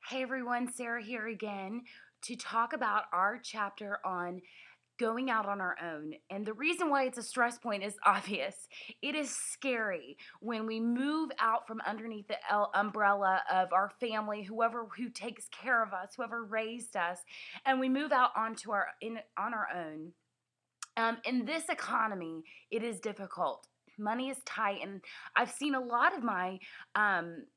Hey everyone, Sarah here again to talk about our chapter on going out on our own. And the reason why it's a stress point is obvious. It is scary when we move out from underneath the umbrella of our family, whoever who takes care of us, whoever raised us, and we move out on our own. In this economy, it is difficult. Money is tight, and I've seen a lot of my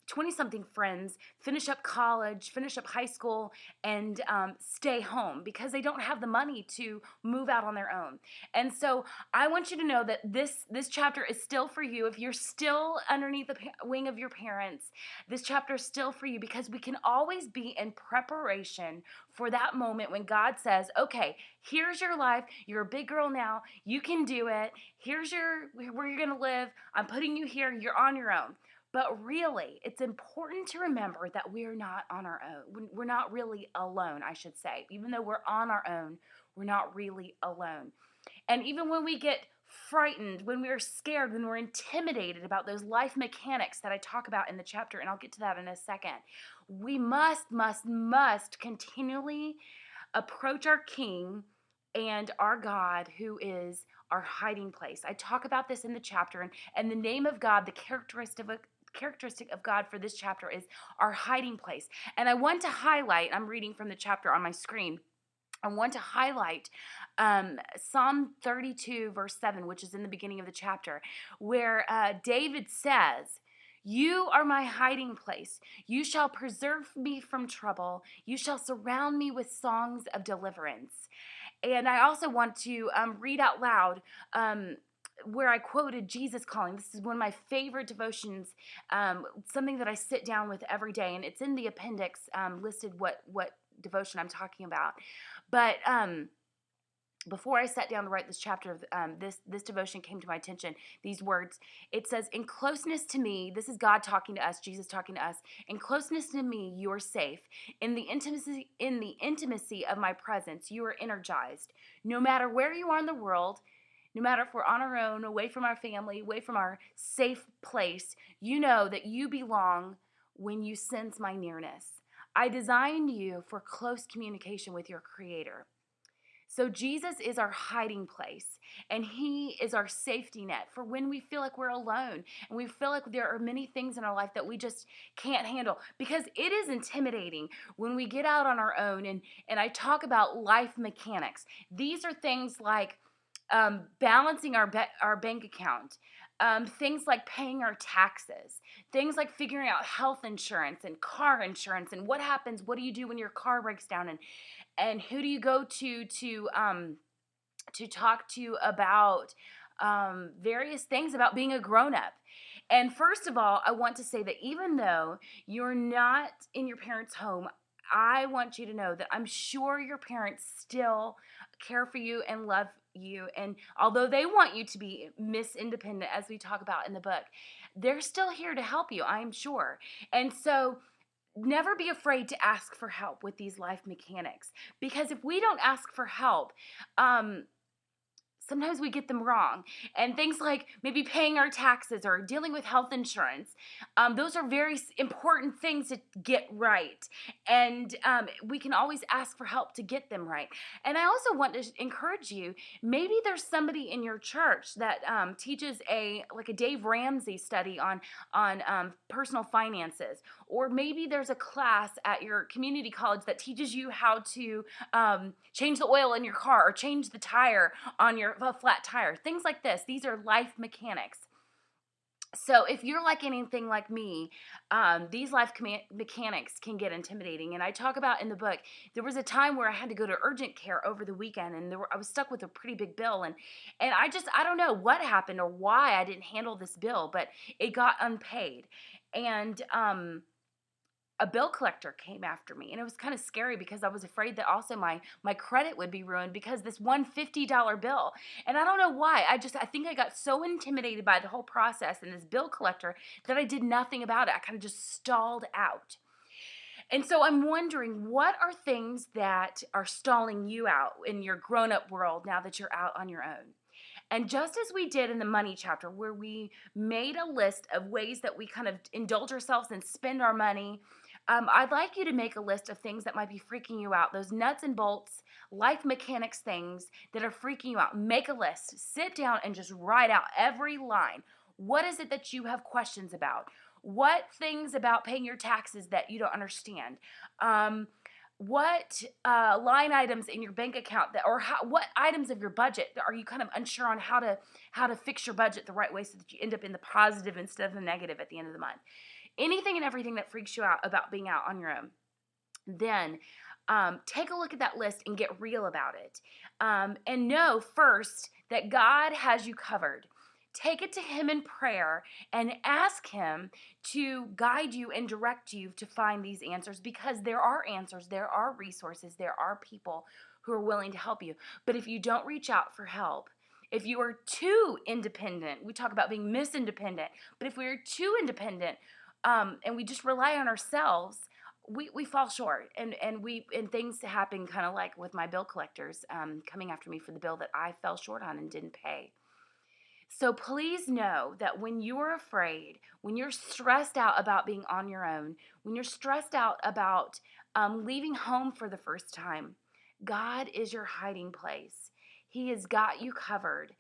20 something friends finish up college, finish up high school, and stay home because they don't have the money to move out on their own. And so I want you to know that this chapter is still for you. If you're still underneath the wing of your parents, this chapter is still for you because we can always be in preparation for that moment when God says, okay, here's your life. You're a big girl now. You can do it. Here's where you're going to live. I'm putting you here. You're on your own. But really, it's important to remember that we're not on our own. We're not really alone, I should say. Even though we're on our own, we're not really alone. And even when we get frightened, when we're scared, when we're intimidated about those life mechanics that I talk about in the chapter, and I'll get to that in a second, we must continually approach our King and our God, who is our hiding place. I talk about this in the chapter, and the name of God, the characteristic of God for this chapter is our hiding place. And I want to highlight, I'm reading from the chapter on my screen. I want to highlight Psalm 32, verse 7, which is in the beginning of the chapter, where David says, "You are my hiding place. You shall preserve me from trouble. You shall surround me with songs of deliverance." And I also want to read out loud where I quoted Jesus calling. This is one of my favorite devotions, something that I sit down with every day, and it's in the appendix listed what devotion I'm talking about. But before I sat down to write this chapter of this devotion came to my attention. These words. It says, "In closeness to me," this is God talking to us, Jesus talking to us. "In closeness to me, you are safe. In the intimacy of my presence, you are energized. No matter where you are in the world, no matter if we're on our own, away from our family, away from our safe place, you know that you belong when you sense my nearness. I designed you for close communication with your Creator." So Jesus is our hiding place, and he is our safety net for when we feel like we're alone and we feel like there are many things in our life that we just can't handle, because it is intimidating when we get out on our own. And I talk about life mechanics. These are things like balancing our bank account, things like paying our taxes, things like figuring out health insurance and car insurance, and what happens, what do you do when your car breaks down, and who do you go to talk to about various things about being a grown up. And first of all, I want to say that even though you're not in your parents' home, I want you to know that I'm sure your parents still care for you and love you. And although they want you to be Miss Independent, as we talk about in the book, they're still here to help you, I'm sure. And so never be afraid to ask for help with these life mechanics, because if we don't ask for help, sometimes we get them wrong. And things like maybe paying our taxes or dealing with health insurance, those are very important things to get right. And we can always ask for help to get them right. And I also want to encourage you, maybe there's somebody in your church that teaches a Dave Ramsey study on personal finances. Or maybe there's a class at your community college that teaches you how to change the oil in your car or change the tire on your a flat tire, things like this. These are life mechanics. So if you're like anything like me, these mechanics can get intimidating. And I talk about in the book, there was a time where I had to go to urgent care over the weekend, and I was stuck with a pretty big bill. And I don't know what happened or why I didn't handle this bill, but it got unpaid. And a bill collector came after me, and it was kind of scary because I was afraid that also my credit would be ruined because this one $50 bill. And I don't know why, I think I got so intimidated by the whole process and this bill collector that I did nothing about it. I kind of just stalled out. And so I'm wondering, what are things that are stalling you out in your grown-up world now that you're out on your own? And just as we did in the money chapter, where we made a list of ways that we kind of indulge ourselves and spend our money, I'd like you to make a list of things that might be freaking you out, those nuts and bolts, life mechanics things that are freaking you out. Make a list. Sit down and just write out every line. What is it that you have questions about? What things about paying your taxes that you don't understand? What line items in your bank account that, or what items of your budget are you kind of unsure on how to fix your budget the right way so that you end up in the positive instead of the negative at the end of the month? Anything and everything that freaks you out about being out on your own. Then take a look at that list and get real about it. And know first that God has you covered. Take it to Him in prayer and ask Him to guide you and direct you to find these answers, because there are answers, there are resources, there are people who are willing to help you. But if you don't reach out for help, if you are too independent, we talk about being misindependent, but if we are too independent, and we just rely on ourselves, we fall short, and things happen, kind of like with my bill collectors coming after me for the bill that I fell short on and didn't pay. So please know that when you are afraid, when you're stressed out about being on your own, when you're stressed out about leaving home for the first time, God is your hiding place. He has got you covered.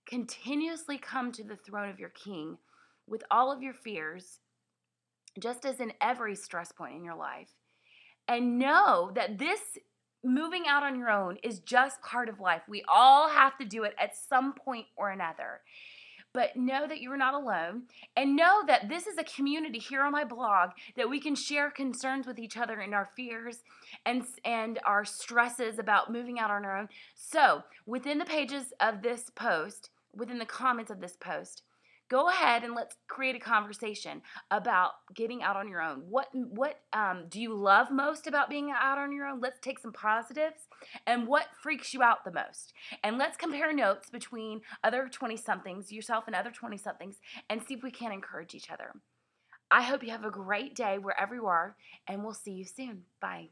Continuously come to the throne of your King with all of your fears, just as in every stress point in your life. And know that this moving out on your own is just part of life. We all have to do it at some point or another. But know that you're not alone, and know that this is a community here on my blog that we can share concerns with each other and our fears and our stresses about moving out on our own. So within the pages of this post, within the comments of this post, go ahead and let's create a conversation about getting out on your own. What do you love most about being out on your own? Let's take some positives. And what freaks you out the most? And let's compare notes between other 20-somethings, yourself and other 20-somethings, and see if we can encourage each other. I hope you have a great day wherever you are, and we'll see you soon. Bye.